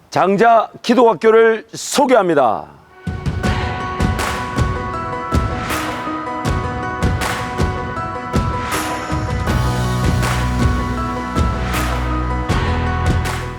장자 기독학교를 소개합니다.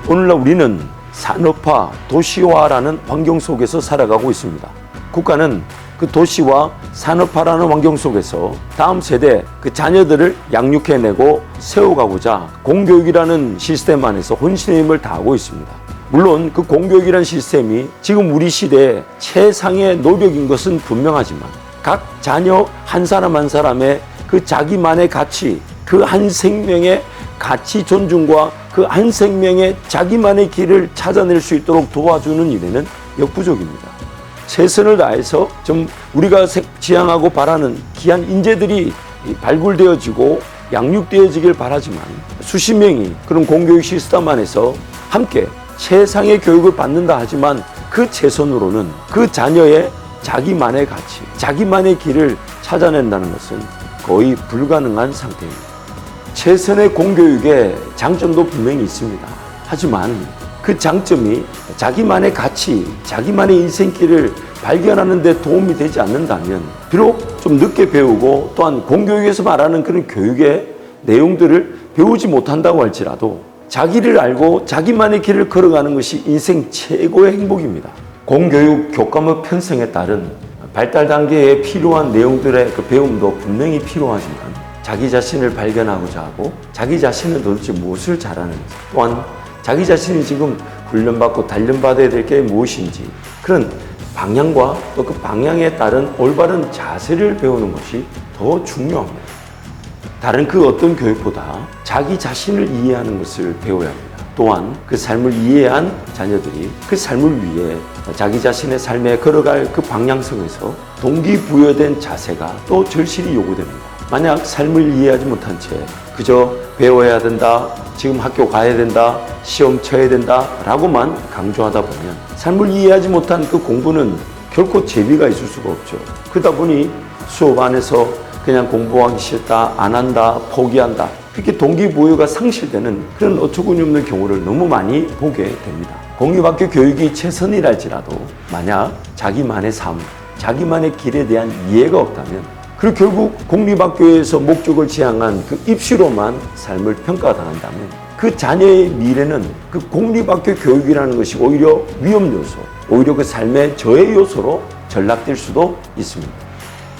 오늘날 우리는 산업화, 도시화라는 환경 속에서 살아가고 있습니다. 국가는 그 도시와 산업화라는 환경 속에서 다음 세대 그 자녀들을 양육해내고 세워가고자 공교육이라는 시스템 안에서 혼신의 힘을 다하고 있습니다. 물론 그 공교육이라는 시스템이 지금 우리 시대의 최상의 노력인 것은 분명하지만 각 자녀 한 사람 한 사람의 그 자기만의 가치, 그 한 생명의 가치 존중과 그 한 생명의 자기만의 길을 찾아낼 수 있도록 도와주는 일에는 역부족입니다. 최선을 다해서 좀 우리가 지향하고 바라는 귀한 인재들이 발굴되어지고 양육되어지길 바라지만 수십 명이 그런 공교육 시스템 안에서 함께 최상의 교육을 받는다 하지만 그 최선으로는 그 자녀의 자기만의 가치, 자기만의 길을 찾아낸다는 것은 거의 불가능한 상태입니다. 최선의 공교육의 장점도 분명히 있습니다. 하지만 그 장점이 자기만의 가치, 자기만의 인생길을 발견하는 데 도움이 되지 않는다면 비록 좀 늦게 배우고 또한 공교육에서 말하는 그런 교육의 내용들을 배우지 못한다고 할지라도 자기를 알고 자기만의 길을 걸어가는 것이 인생 최고의 행복입니다. 공교육 교과목 편성에 따른 발달 단계에 필요한 내용들의 그 배움도 분명히 필요하지만 자기 자신을 발견하고자 하고 자기 자신은 도대체 무엇을 잘하는지 또한 자기 자신이 지금 훈련받고 단련받아야 될 게 무엇인지 그런 방향과 또 그 방향에 따른 올바른 자세를 배우는 것이 더 중요합니다. 다른 그 어떤 교육보다 자기 자신을 이해하는 것을 배워야 합니다. 또한 그 삶을 이해한 자녀들이 그 삶을 위해 자기 자신의 삶에 걸어갈 그 방향성에서 동기부여된 자세가 또 절실히 요구됩니다. 만약 삶을 이해하지 못한 채 그저 배워야 된다, 지금 학교 가야 된다, 시험 쳐야 된다 라고만 강조하다 보면 삶을 이해하지 못한 그 공부는 결코 재미가 있을 수가 없죠. 그러다 보니 수업 안에서 그냥 공부하기 싫다, 안 한다, 포기한다 그렇게 동기부여가 상실되는 그런 어처구니 없는 경우를 너무 많이 보게 됩니다. 공립학교 교육이 최선이랄지라도 만약 자기만의 삶, 자기만의 길에 대한 이해가 없다면 그리고 결국 공립학교에서 목적을 지향한 그 입시로만 삶을 평가당한다면 그 자녀의 미래는 그 공립학교 교육이라는 것이 오히려 위험 요소, 오히려 그 삶의 저해 요소로 전락될 수도 있습니다.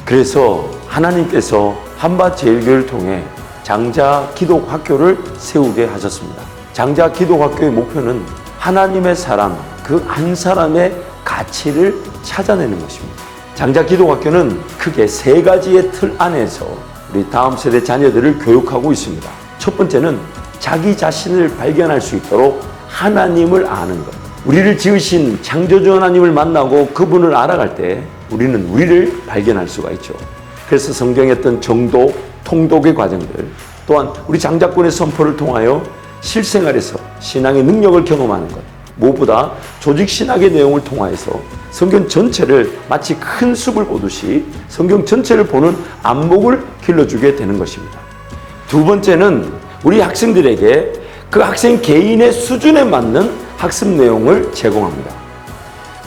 그래서 하나님께서 한밭제일교회를 통해 장자 기독학교를 세우게 하셨습니다. 장자 기독학교의 목표는 하나님의 사람, 그 한 사람의 가치를 찾아내는 것입니다. 장자 기독학교는 크게 세 가지의 틀 안에서 우리 다음 세대 자녀들을 교육하고 있습니다. 첫 번째는 자기 자신을 발견할 수 있도록 하나님을 아는 것. 우리를 지으신 창조주 하나님을 만나고 그분을 알아갈 때 우리는 우리를 발견할 수가 있죠. 그래서 성경에 어떤 정도, 통독의 과정들, 또한 우리 장자권의 선포를 통하여 실생활에서 신앙의 능력을 경험하는 것, 무엇보다 조직신학의 내용을 통하여서 성경 전체를 마치 큰 숲을 보듯이 성경 전체를 보는 안목을 길러주게 되는 것입니다. 두 번째는 우리 학생들에게 그 학생 개인의 수준에 맞는 학습 내용을 제공합니다.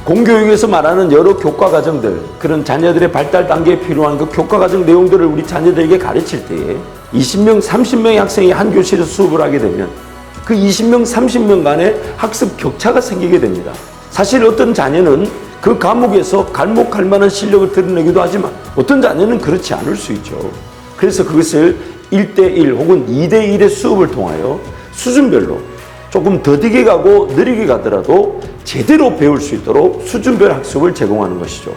공교육에서 말하는 여러 교과 과정들, 그런 자녀들의 발달 단계에 필요한 그 교과 과정 내용들을 우리 자녀들에게 가르칠 때에 20명, 30명의 학생이 한 교실에서 수업을 하게 되면 그 20명, 30명 간의 학습 격차가 생기게 됩니다. 사실 어떤 자녀는 그 과목에서 갈목할 만한 실력을 드러내기도 하지만 어떤 자녀는 그렇지 않을 수 있죠. 그래서 그것을 1대1 혹은 2대1의 수업을 통하여 수준별로 조금 더디게 가고 느리게 가더라도 제대로 배울 수 있도록 수준별 학습을 제공하는 것이죠.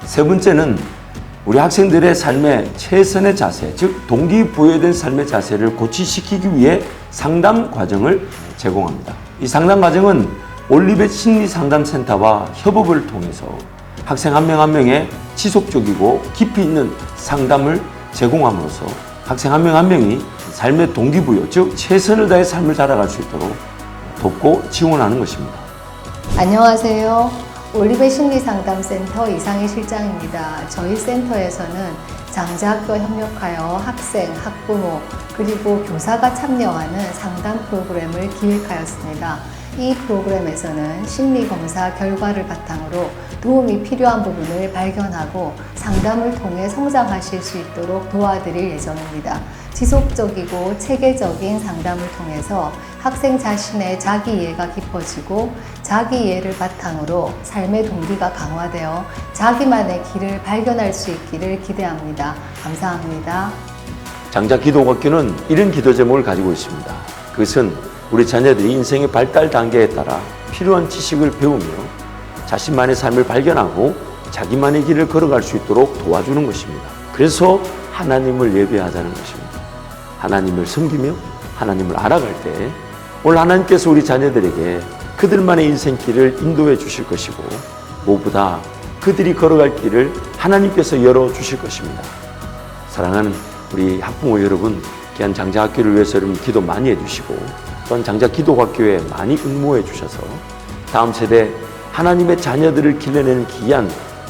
세 번째는 우리 학생들의 삶의 최선의 자세, 즉 동기부여된 삶의 자세를 고취시키기 위해 상담 과정을 제공합니다. 이 상담 과정은 올리벳 심리상담센터와 협업을 통해서 학생 한 명 한 명의 지속적이고 깊이 있는 상담을 제공함으로써 학생 한 명 한 명이 삶의 동기부여, 즉 최선을 다해 삶을 살아갈 수 있도록 돕고 지원하는 것입니다. 안녕하세요. 올리벳 심리상담센터 이상희 실장입니다. 저희 센터에서는 장자학교와 협력하여 학생, 학부모, 그리고 교사가 참여하는 상담 프로그램을 기획하였습니다. 이 프로그램에서는 심리검사 결과를 바탕으로 도움이 필요한 부분을 발견하고 상담을 통해 성장하실 수 있도록 도와드릴 예정입니다. 지속적이고 체계적인 상담을 통해서 학생 자신의 자기 이해가 깊어지고 자기 이해를 바탕으로 삶의 동기가 강화되어 자기만의 길을 발견할 수 있기를 기대합니다. 감사합니다. 장작 기도학교는 이런 기도 제목을 가지고 있습니다. 그것은 우리 자녀들이 인생의 발달 단계에 따라 필요한 지식을 배우며 자신만의 삶을 발견하고 자기만의 길을 걸어갈 수 있도록 도와주는 것입니다. 그래서 하나님을 예배하자는 것입니다. 하나님을 섬기며 하나님을 알아갈 때 오늘 하나님께서 우리 자녀들에게 그들만의 인생길을 인도해 주실 것이고 무엇보다 그들이 걸어갈 길을 하나님께서 열어주실 것입니다. 사랑하는 우리 학부모 여러분, 귀한 장자학교를 위해서 여러분 기도 많이 해주시고 또한 장자 기도학교에 많이 응모해 주셔서 다음 세대 하나님의 자녀들을 길러내는 귀한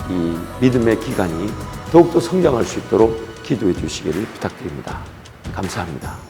이 믿음의 기간이 더욱더 성장할 수 있도록 기도해 주시기를 부탁드립니다. 감사합니다.